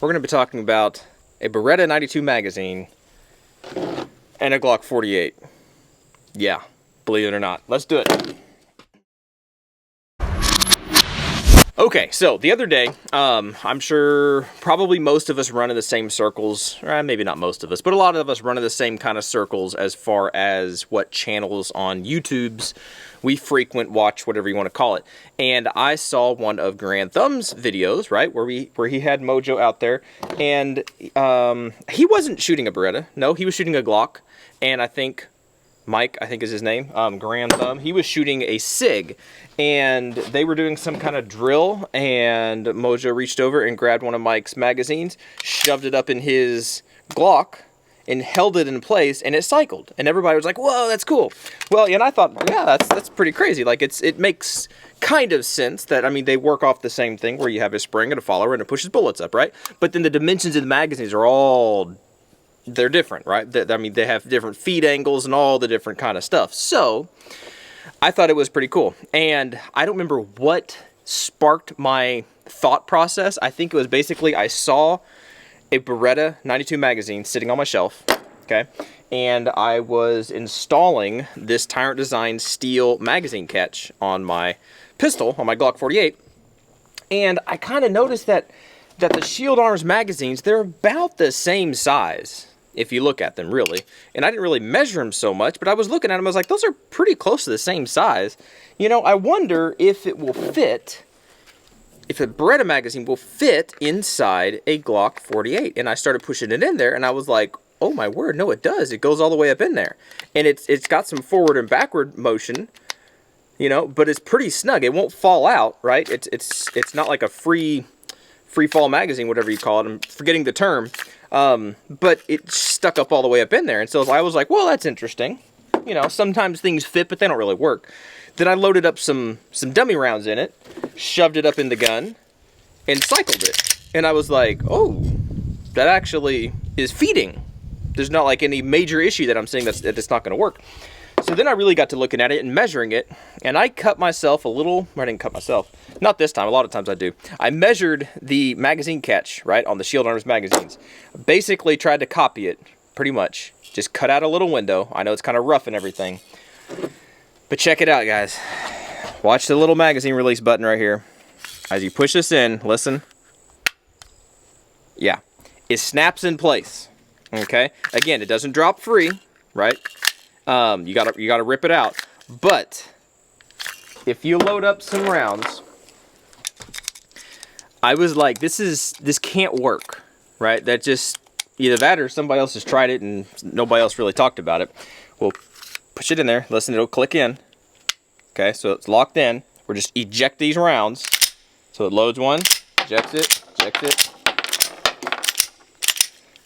we're going to be talking about a Beretta 92 magazine and a Glock 48. Yeah, believe it or not. Let's do it. Okay, so the other day, I'm sure probably most of us run in the same circles, maybe not most of us, but a lot of us run in the same kind of circles as far as what channels on YouTube's we frequent, watch, whatever you want to call it. And I saw one of Grand Thumb's videos, right, where he had Mojo out there, and he wasn't shooting a Beretta. No, he was shooting a Glock, and I think Mike, I think is his name, Grand Thumb, he was shooting a SIG, and they were doing some kind of drill, and Mojo reached over and grabbed one of Mike's magazines, shoved it up in his Glock, and held it in place, and it cycled, and everybody was like, whoa, that's cool. Well, and I thought, yeah, that's pretty crazy. Like, it makes kind of sense that, I mean, they work off the same thing, where you have a spring and a follower, and it pushes bullets up, right? But then the dimensions of the magazines are all... they're different, right? I mean, they have different feed angles and all the different kind of stuff. So, I thought it was pretty cool. And I don't remember what sparked my thought process. I think it was basically I saw a Beretta 92 magazine sitting on my shelf, okay? And I was installing this Tyrant Design steel magazine catch on my pistol, on my Glock 48. And I kind of noticed that the Shield Arms magazines, they're about the same size, if you look at them, really. And I didn't really measure them so much, but I was looking at them, I was like, those are pretty close to the same size. You know, I wonder if it will fit, if a Beretta magazine will fit inside a Glock 48. And I started pushing it in there, and I was like, oh my word, no it does. It goes all the way up in there. And it's got some forward and backward motion, you know, but it's pretty snug. It won't fall out, right? It's not like a free fall magazine, whatever you call it. I'm forgetting the term. But it stuck up all the way up in there. And so I was like, well, that's interesting. You know, sometimes things fit, but they don't really work. Then I loaded up some dummy rounds in it, shoved it up in the gun, and cycled it. And I was like, oh, that actually is feeding. There's not like any major issue that I'm seeing that it's not going to work. So then I really got to looking at it and measuring it, and I cut myself a little, I didn't cut myself, not this time, a lot of times I do. I measured the magazine catch, right, on the Shield Arms magazines. Basically tried to copy it, pretty much. Just cut out a little window. I know it's kind of rough and everything. But check it out, guys. Watch the little magazine release button right here. As you push this in, listen. Yeah, it snaps in place, okay? Again, it doesn't drop free, right? You gotta rip it out. But if you load up some rounds, I was like, this can't work, right? That just either that or somebody else has tried it and nobody else really talked about it. We'll push it in there. Listen, it'll click in. Okay, so it's locked in. We'll just eject these rounds. So it loads one, ejects it, ejects it.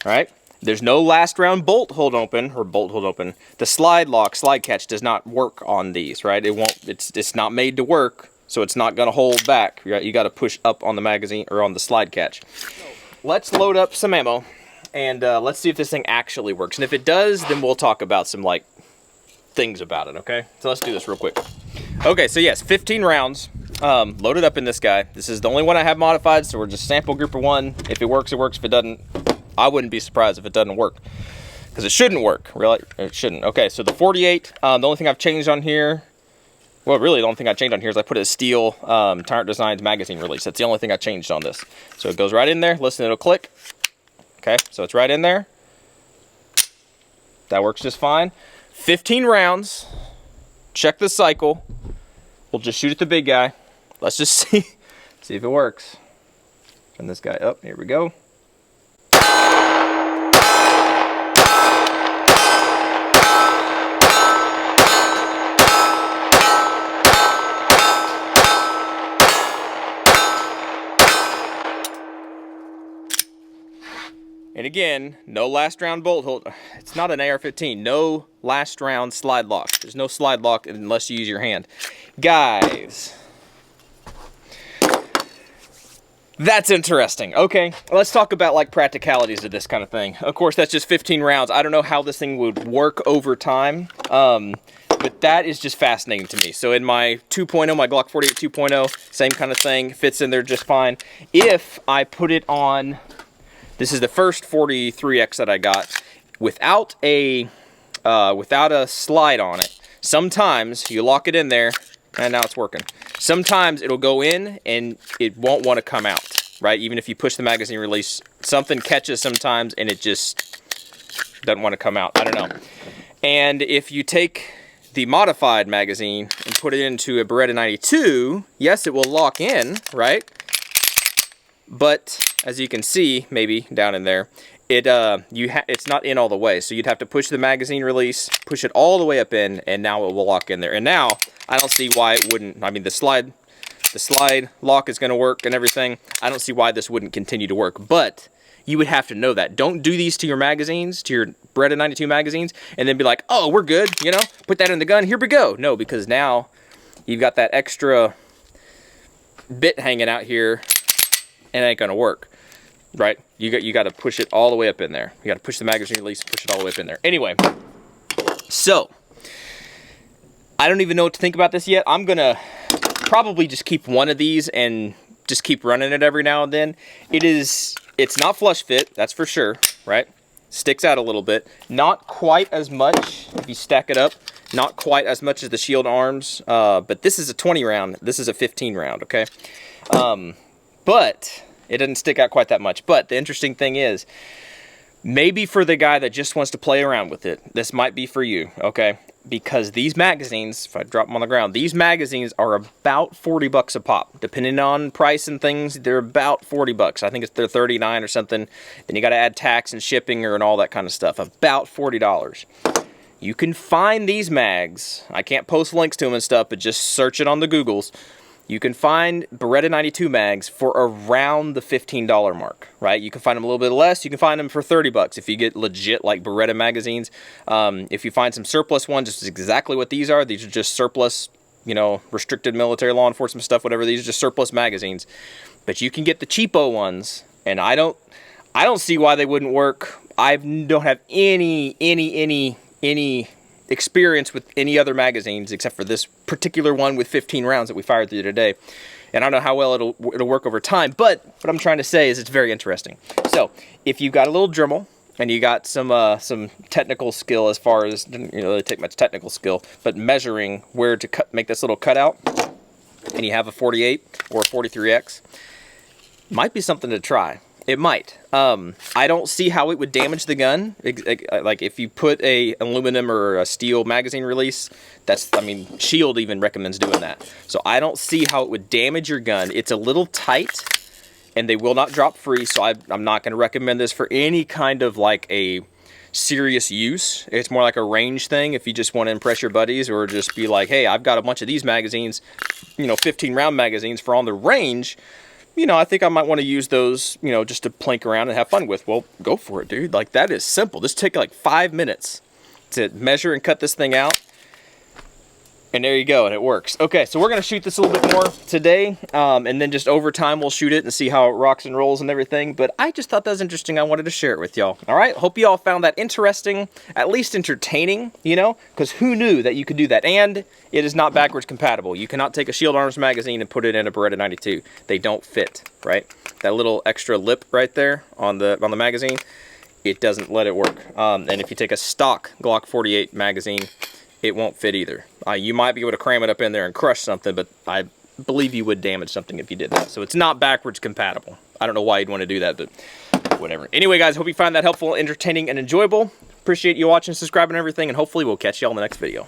All right. There's no last round bolt hold open. The slide lock, slide catch does not work on these, right? It won't, it's not made to work, so it's not gonna hold back. Right? You gotta push up on the magazine or on the slide catch. Let's load up some ammo and let's see if this thing actually works. And if it does, then we'll talk about some like things about it, okay? So let's do this real quick. Okay, so yes, 15 rounds loaded up in this guy. This is the only one I have modified, so we're just sample group of one. If it works, it works. If it doesn't, I wouldn't be surprised if it doesn't work, because it shouldn't work, really. It shouldn't. Okay, so the 48, the only thing I've changed on here, well, really the only thing I changed on here is I put a steel Tyrant Designs magazine release. That's the only thing I changed on this. So it goes right in there. Listen, it'll click. Okay, so it's right in there. That works just fine. 15 rounds. Check the cycle. We'll just shoot at the big guy. Let's just see if it works. Turn this guy up. Here we go. And again, no last round bolt hold. It's not an AR-15. No last round slide lock. There's no slide lock unless you use your hand. Guys, that's interesting. Okay, let's talk about like practicalities of this kind of thing. Of course, that's just 15 rounds. I don't know how this thing would work over time. But that is just fascinating to me. So in my 2.0, my Glock 48 2.0, same kind of thing, fits in there just fine. If I put it on This is the first 43X that I got without a slide on it. Sometimes you lock it in there, and now it's working. Sometimes it'll go in and it won't want to come out, right? Even if you push the magazine release, something catches sometimes and it just doesn't want to come out. I don't know. And if you take the modified magazine and put it into a Beretta 92, yes, it will lock in, right? But as you can see, maybe down in there, it's not in all the way. So you'd have to push the magazine release, push it all the way up in, and now it will lock in there. And now I don't see why it wouldn't. I mean, the slide lock is going to work and everything. I don't see why this wouldn't continue to work. But you would have to know that. Don't do these to your magazines, to your Beretta 92 magazines, and then be like, oh, we're good, you know, put that in the gun, here we go. No, because now you've got that extra bit hanging out here, and it ain't gonna work, right? You got to push it all the way up in there. You got to push the magazine release, push it all the way up in there. Anyway, so I don't even know what to think about this yet. I'm gonna probably just keep one of these and just keep running it every now and then. It's not flush fit, that's for sure, right? Sticks out a little bit. Not quite as much, if you stack it up, not quite as much as the Shield arms, but this is a 20 round, this is a 15 round, okay? But it doesn't stick out quite that much. But the interesting thing is, maybe for the guy that just wants to play around with it, this might be for you, okay? Because these magazines, if I drop them on the ground, these magazines are about 40 bucks a pop. Depending on price and things, they're about 40 bucks. I think they're 39 or something. Then you got to add tax and shipping and all that kind of stuff. About $40. You can find these mags. I can't post links to them and stuff, but just search it on the Googles. You can find Beretta 92 mags for around the $15 mark, right? You can find them a little bit less. You can find them for 30 bucks if you get legit like Beretta magazines. If you find some surplus ones, just exactly what these are. These are just surplus, you know, restricted military law enforcement stuff, whatever. These are just surplus magazines. But you can get the cheapo ones, and I don't see why they wouldn't work. I don't have any experience with any other magazines except for this particular one with 15 rounds that we fired through today. And I don't know how well it'll work over time, but what I'm trying to say is it's very interesting. So if you've got a little Dremel and you got some technical skill, as far as, didn't really take much technical skill, but measuring where to make this little cutout, and you have a 48 or a 43X, might be something to try. It might. I don't see how it would damage the gun. Like if you put a aluminum or a steel magazine release, I mean, Shield even recommends doing that. So I don't see how it would damage your gun. It's a little tight, and they will not drop free, so I'm not going to recommend this for any kind of like a serious use. It's more like a range thing if you just want to impress your buddies, or just be like, hey, I've got a bunch of these magazines, you know, 15 round magazines for on the range. You know, I think I might want to use those, you know, just to plink around and have fun with. Well, go for it, dude. Like, that is simple. Just take like 5 minutes to measure and cut this thing out. And there you go, and it works. Okay, so we're going to shoot this a little bit more today, and then just over time we'll shoot it and see how it rocks and rolls and everything. But I just thought that was interesting. I wanted to share it with y'all. All right, hope you all found that interesting, at least entertaining, you know, because who knew that you could do that? And it is not backwards compatible. You cannot take a Shield Arms magazine and put it in a Beretta 92. They don't fit, right? That little extra lip right there on the magazine, it doesn't let it work. And if you take a stock Glock 48 magazine, it won't fit either. You might be able to cram it up in there and crush something, but I believe you would damage something if you did that. So it's not backwards compatible. I don't know why you'd want to do that, but whatever. Anyway, guys, hope you find that helpful, entertaining, and enjoyable. Appreciate you watching, subscribing, and everything, and hopefully we'll catch you all in the next video.